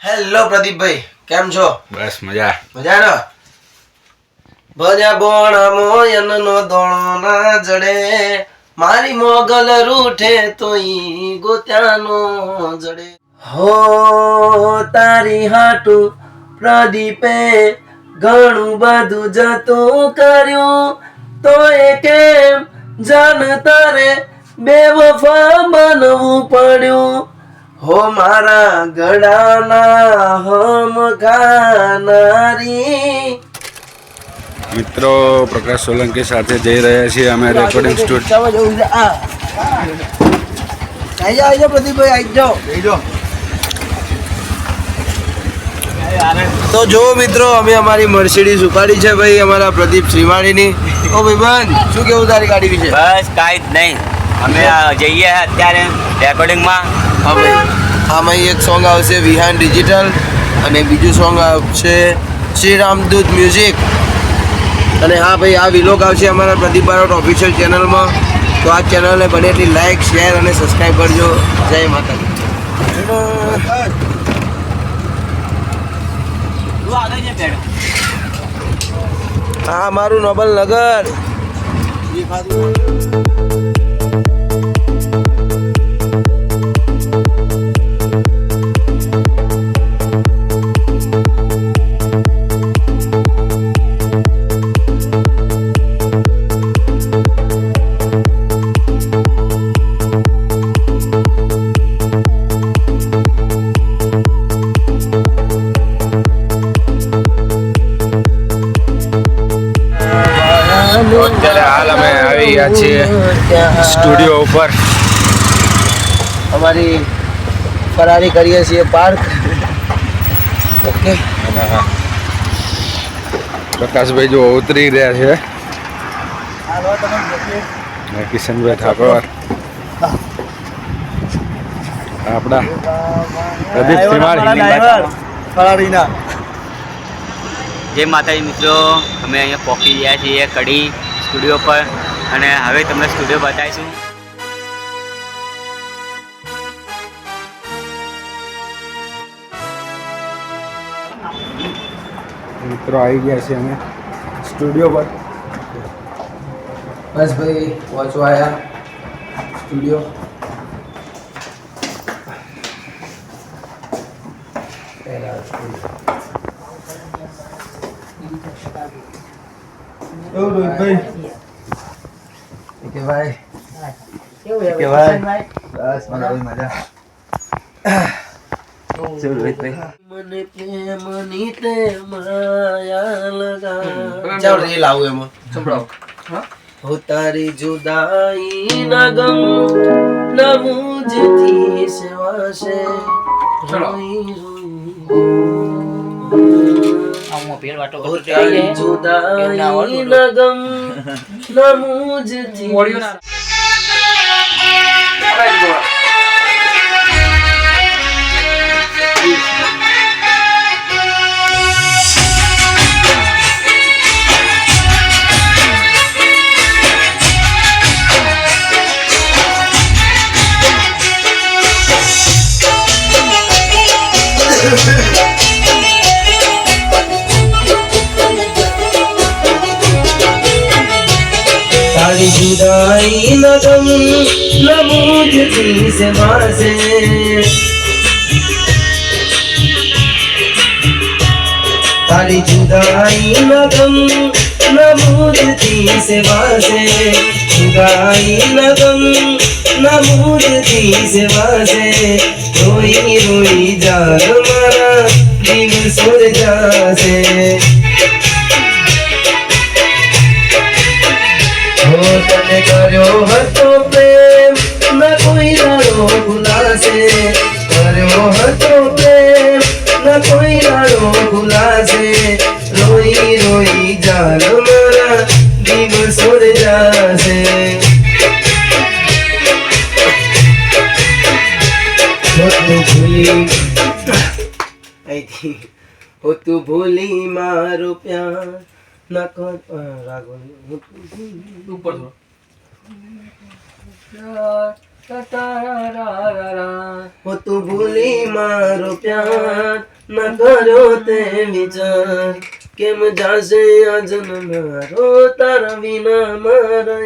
Hello પ્રદીપભાઈ, કેમ છો? બસ મજા મજાનો. ભજા બોણ મોયન નો દોણો ના જડે, મારી મોગલ રૂઠે તોઈ ગોત્યાનો જડે. હો તારી હાટુ પ્રદીપે ઘણું બધું જતું કર્યું, તો એ કેમ જાન તારે બેવફા બનવું પડ્યું. હો મારા ગળાના હમ ગાનારી. મિત્રો પ્રકાશ સોલંકી સાથે જઈ રહ્યા છીએ અમે રેકોર્ડિંગ સ્ટુડિયો. પ્રદીપભાઈ આવી જાઓ. તો જો મિત્રો, અમે અમારી મર્સિડીઝ ઉપાડી છે ભાઈ, અમારા પ્રદીપ શ્રીમાળીની. ઓ ભાઈબંધ, શું કેવું તારી ગાડી વિશે? બસ કાંઈ જ નહીં, અમે જઈએ અત્યારે રેકોર્ડિંગમાં. હા ભાઈ, આમાં એક સોંગ આવશે વિહાન ડિજિટલ, અને બીજું સોંગ આવશે શ્રી રામદૂત મ્યુઝિક. અને હા ભાઈ, આ વિલોગ આવશે અમારા પ્રદીપ બારોટ ઓફિશિયલ ચેનલમાં. તો આ ચેનલને બને એટલી લાઇક, શેર અને સબસ્ક્રાઈબ કરજો. જય માતાજી. હા, મારું નોબલ નગર. અત્યારે હાલ અમે આવી ગયા છીએ સ્ટુડિયો ઉપર. અમારી ફરારી કરીએ છીએ પાર્ક. ઓકે, પ્રકાશભાઈ જો ઉતરી રહ્યા છે, કિશનભાઈ ઠાકોર આપણા પ્રદીપ શ્રીમાળી. જય માતાજી મિત્રો, અમે અહીંયા પહોંચી ગયા છીએ કડી સ્ટુડિયો પર, અને હવે તમને સ્ટુડિયો બતાવીશું. મિત્રો આવી ગયા છે અમે સ્ટુડિયો પર. બસ ભાઈ, પહોંચવા આવ્યા સ્ટુડિયો. મને પ્રેમની તે માયા લગા. ચાલ રીલ આવું એમાં સંભળાવો. હો તારી જુદાઈ ના ગમ ના મુજથી સેવાશે રોઈ હો તારી જુદાઈ ના ગમ ના મુજથી. તારી જુદાઈ ન ગમ ન મુજથી સેવાશે. તારી જુદાઈ ન ગમ ન મુજથી સેવાશે. જુદાઈ ન ગમ ન મુજથી સેવાશે. રોઈ રોઈ જાગ મારા દિવસો જાશે. હો તને કર્યો હતો પ્રેમ ના કોઈ રાડો ભૂલાશે. કર્યો હતો પ્રેમ ના કોઈ રાડો ભૂલાશે. રોઈ રોઈ જાગ મારા દિવસો જાશે. હો તું ભૂલી મારો પ્યાર ના કર રાગો ઉપર હો તું ભૂલી મારો પ્યાર ન કર્યો તે વિચાર કેમ જાશે આ જન્મ મારો તારા વિના મારા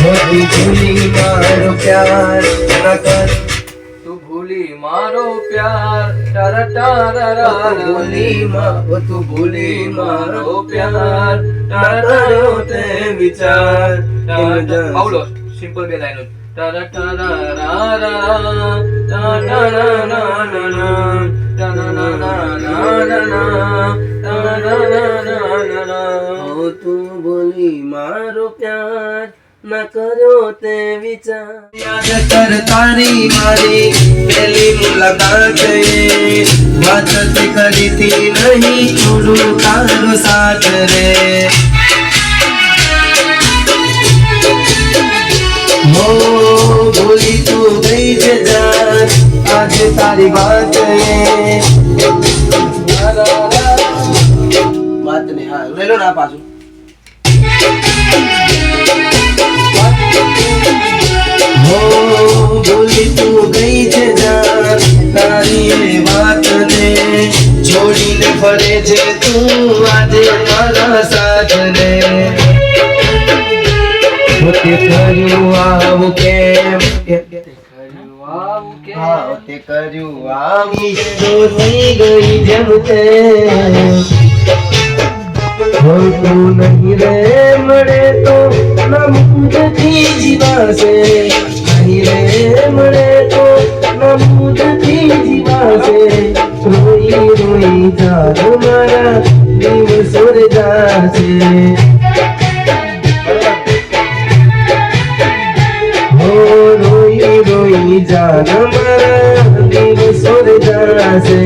ભૂલી મારો પ્યાર ન કર તું ભૂલી મારો પ્યાર તારા તારા તું ભૂલી મારો પ્યાર ન કર્યો તે વિચાર પાઉલો સિમ્પલ બે લાઈનો તારા તારા રા રા તારા ના ના ના તારા ના ના તું ભૂલી મારો પ્યાર ન કર્યો તે વિચાર યાદ કર તારી મારી પહેલી મુલાકાત વાત કરી થી નહીં છોડું તારો સાથ રે હો ભૂલી તું ગઈ છે જાન આજે તારી વાત વાત ને હા લઈ લો ના પાછું ભૂલી તું ગઈ છે જાન તારી વાત ને છોડીને ફરે છે તું આજે મારા સાથ ને તે કર્યું આવું કેમ હા તે કર્યું આવું તો થઈ ગઈ જેમ તે તું નહીં રે મળે તો નમૂદથી જીવાશે નહીં રે મળે તો નમૂદથી જીવાશે રોઈ રોઈ જાન મારા દિવસો રે જાશે રોઈ રોઈ જાન મારા દિવસો રે જાશે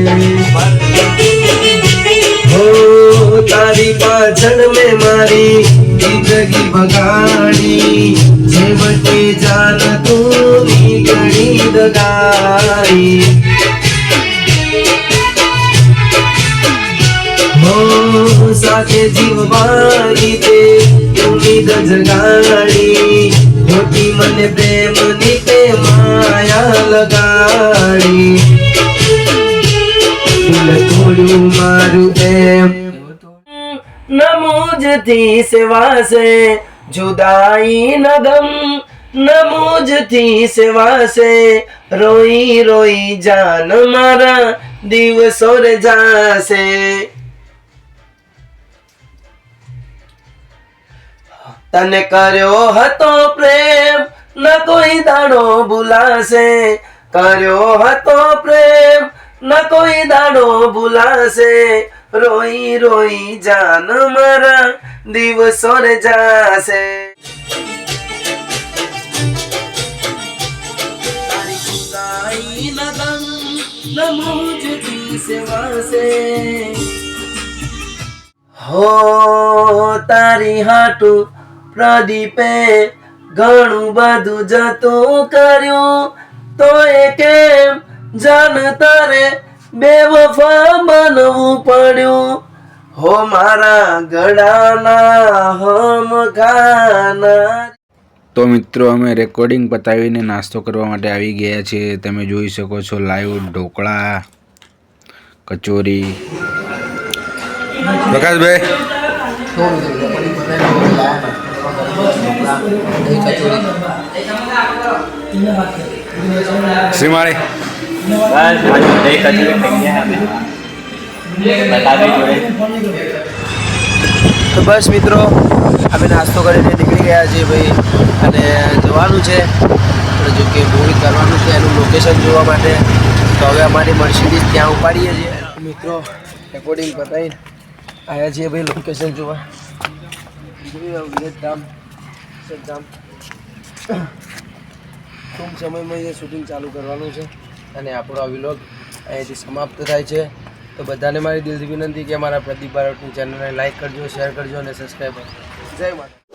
તારી પાછળ મેં મારી જિંદગી બગાડી છેવટે જાન તું ઘણી દગાડી સાથે જીવવાની તે ઉમ્મીદ જગાડી મોટી મને પ્રેમની તે માયા લગાડી તોડ્યું મારું એમ ન મુझથી સેવાશે જુદાઈ ન ગમ ન મુझથી સેવાશે રોઈ રોઈ જાન મારા દિવસો રે જાશે તને કર્યો હતો પ્રેમ ન કોઈ દાડો ભૂલાશે કર્યો હતો પ્રેમ ન કોઈ દાડો ભૂલાશે રોઈ રોઈ જાન મારા દિવસો રે જાશે તારી જુદાઈ ન ગમ ન મુझથી સેવાશે હો તારી હાટું પ્રદીપે ઘણું બધું જતું કર્યું તો એ કેમ જાન તારે બેવફા બનવું પડ્યું હો મારા ગળાના હમ ગાના તો મિત્રો અમે રેકોર્ડિંગ પતાવીને નાસ્તો કરવા માટે આવી ગયા છીએ. તમે જોઈ શકો છો લાઈવ ઢોકળા, કચોરી. પ્રકાશભાઈ શ્રીમાળી બસ દહીં કચોરી ખાઈ ગયા અમે બતાવી જોડે. તો બસ મિત્રો અમે નાસ્તો કરીને નીકળી ગયા છીએ ભાઈ, અને જવાનું છે જો કે મૂવી કરવાનું છે એનું લોકેશન જોવા માટે. તો હવે અમારી મર્સિડીઝ ત્યાં ઉપાડીએ છીએ. મિત્રો રેકોર્ડિંગ પતાવીને આવ્યા છીએ ભાઈ લોકેશન જોવા. વિલેજધામ ટૂંક સમયમાં અહીંયા શૂટિંગ ચાલુ કરવાનું છે અને આપણો આ વિલોગ અહીંયાથી સમાપ્ત થાય છે. તો બધાને મારી દિલથી વિનંતી કે મારા પ્રદીપ બારોટની ચેનલને લાઈક કરજો, શેર કરજો અને સબસ્ક્રાઈબ કરજો. જય માતા.